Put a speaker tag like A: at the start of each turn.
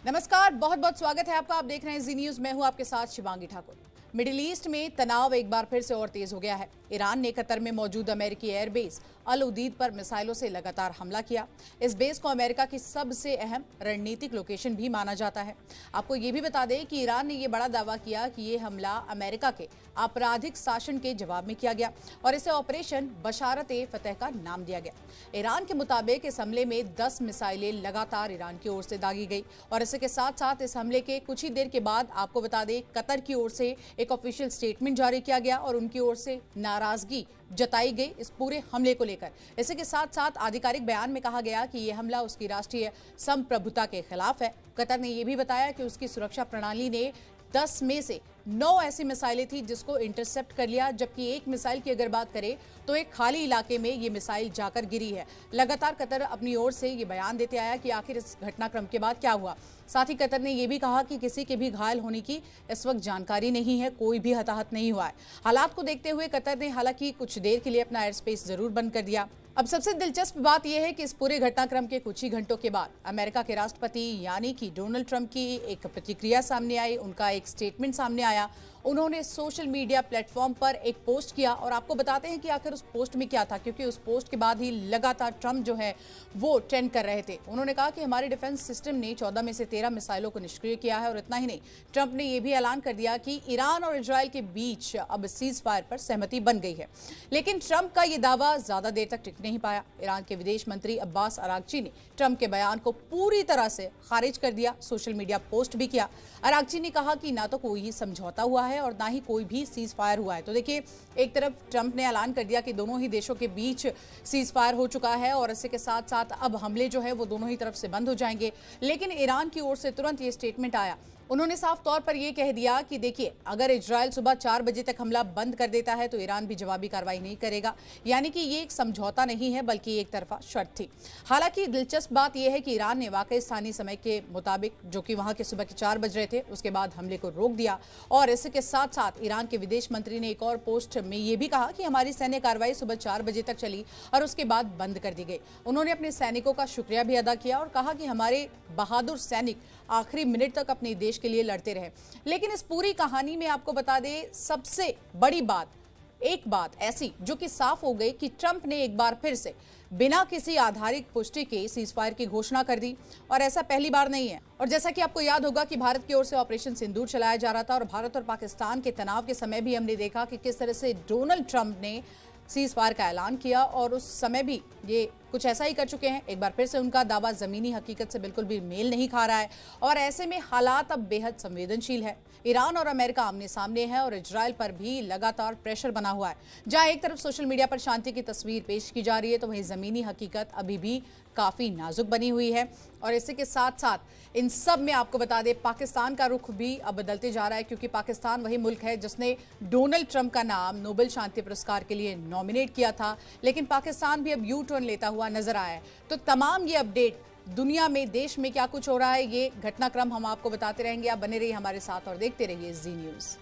A: नमस्कार, बहुत बहुत स्वागत है आपका। आप देख रहे हैं जी न्यूज। मैं हूं आपके साथ शिवांगी ठाकुर। मिडिल ईस्ट में तनाव एक बार फिर से और तेज हो गया है। ईरान ने कतर में मौजूद अमेरिकी एयरबेस अल उदीद पर मिसाइलों से लगातार हमला किया। इस बेस को अमेरिका की सबसे अहम रणनीतिक लोकेशन भी माना जाता है। आपको ये भी बता दें कि ईरान ने यह बड़ा दावा किया कि ये हमला अमेरिका के आपराधिक शासन के जवाब में किया गया और इसे ऑपरेशन बशारत ए फतेह का नाम दिया गया। ईरान के मुताबिक इस हमले में 10 मिसाइलें लगातार ईरान की ओर से दागी गई और इसी के साथ साथ इस हमले के कुछ ही देर के बाद आपको बता दें कतर की ओर से एक ऑफिशियल स्टेटमेंट जारी किया गया और उनकी ओर से नाराजगी जताई गई इस पूरे हमले को लेकर। इसी के साथ साथ आधिकारिक बयान में कहा गया कि यह हमला उसकी राष्ट्रीय संप्रभुता के खिलाफ है। कतर ने यह भी बताया कि उसकी सुरक्षा प्रणाली ने 10 में से 9 ऐसी मिसाइलें थी जिसको इंटरसेप्ट कर लिया, जबकि एक मिसाइल की अगर बात करें तो एक खाली इलाके में ये मिसाइल जाकर गिरी है। लगातार कतर अपनी ओर से ये बयान देते आया कि आखिर इस घटनाक्रम के बाद क्या हुआ। साथ ही कतर ने यह भी कहा कि किसी के भी घायल होने की इस वक्त जानकारी नहीं है, कोई भी हताहत नहीं हुआ है। हालात को देखते हुए कतर ने हालांकि कुछ देर के लिए अपना एयर स्पेस जरूर बंद कर दिया। अब सबसे दिलचस्प बात यह है कि इस पूरे घटनाक्रम के कुछ ही घंटों के बाद अमेरिका के राष्ट्रपति यानी कि डोनाल्ड ट्रंप की एक प्रतिक्रिया सामने आई, उनका एक स्टेटमेंट सामने आया। उन्होंने सोशल मीडिया प्लेटफॉर्म पर एक पोस्ट किया और आपको बताते हैं कि आखिर उस पोस्ट में क्या था, क्योंकि उस पोस्ट के बाद ही लगातार ट्रंप जो है वो ट्रेंड कर रहे थे। उन्होंने कहा कि हमारे डिफेंस सिस्टम ने 14 में से 13 मिसाइलों को निष्क्रिय किया है और इतना ही नहीं, ट्रंप ने यह भी ऐलान कर दिया कि ईरान और इजरायल के बीच अब सीज फायर पर सहमति बन गई है। लेकिन ट्रंप का यह दावा ज्यादा देर तक टिक नहीं पाया। ईरान के विदेश मंत्री अब्बास अरागची ने ट्रंप के बयान को पूरी तरह से खारिज कर दिया, सोशल मीडिया पोस्ट भी किया। अरागची ने कहा कि ना तो कोई समझौता हुआ है और ना ही कोई भी सीज फायर हुआ है। तो देखिए, एक तरफ ट्रंप ने ऐलान कर दिया कि दोनों ही देशों के बीच सीज फायर हो चुका है और इसी के साथ साथ अब हमले जो है वो दोनों ही तरफ से बंद हो जाएंगे। लेकिन ईरान की ओर से तुरंत ये स्टेटमेंट आया। उन्होंने साफ तौर पर यह कह दिया कि देखिए, अगर इजरायल सुबह 4 बजे तक हमला बंद कर देता है तो ईरान भी जवाबी कार्रवाई नहीं करेगा। यानी कि ये एक समझौता नहीं है बल्कि एक तरफा शर्त थी। हालांकि दिलचस्प बात यह है कि ईरान ने वाकई स्थानीय समय के मुताबिक, जो कि वहां के सुबह के 4 बज रहे थे, उसके बाद हमले को रोक दिया। और इसी के साथ साथ ईरान के विदेश मंत्री ने एक और पोस्ट में यह भी कहा कि हमारी सैन्य कार्रवाई सुबह 4 बजे तक चली और उसके बाद बंद कर दी गई। उन्होंने अपने सैनिकों का शुक्रिया भी अदा किया और कहा कि हमारे बहादुर सैनिक आखिरी मिनट तक अपने देश के लिए लड़ते रहे। लेकिन इस पूरी कहानी में आपको बता दें, सबसे बड़ी बात, एक बात ऐसी जो कि साफ हो गई कि ट्रंप ने एक बार फिर से बिना किसी आधारित पुष्टि के सीजफायर की घोषणा कर दी और ऐसा पहली बार नहीं है। और जैसा कि आपको याद होगा कि भारत की ओर से ऑपरेशन सिंदूर चलाया जा रहा था और भारत और पाकिस्तान के तनाव के समय भी हमने देखा कि किस तरह से डोनाल्ड ट्रंप ने सीज फायर का ऐलान किया और उस समय भी ये कुछ ऐसा ही कर चुके हैं। एक बार फिर से उनका दावा जमीनी हकीकत से बिल्कुल भी मेल नहीं खा रहा है और ऐसे में हालात अब बेहद संवेदनशील है। ईरान और अमेरिका आमने सामने है और इजरायल पर भी लगातार प्रेशर बना हुआ है। जहां एक तरफ सोशल मीडिया पर शांति की तस्वीर पेश की जा रही है तो वहीं जमीनी हकीकत अभी भी काफी नाजुक बनी हुई है। और इसी के साथ साथ इन सब में आपको बता दें, पाकिस्तान का रुख भी अब बदलते जा रहा है, क्योंकि पाकिस्तान वही मुल्क है जिसने डोनाल्ड ट्रंप का नाम नोबेल शांति पुरस्कार के लिए नॉमिनेट किया था। लेकिन पाकिस्तान भी अब यू टर्न लेता हुआ नजर आया है। तो तमाम ये अपडेट, दुनिया में, देश में क्या कुछ हो रहा है, ये घटनाक्रम हम आपको बताते रहेंगे। आप बने रहिए हमारे साथ और देखते रहिए जी न्यूज।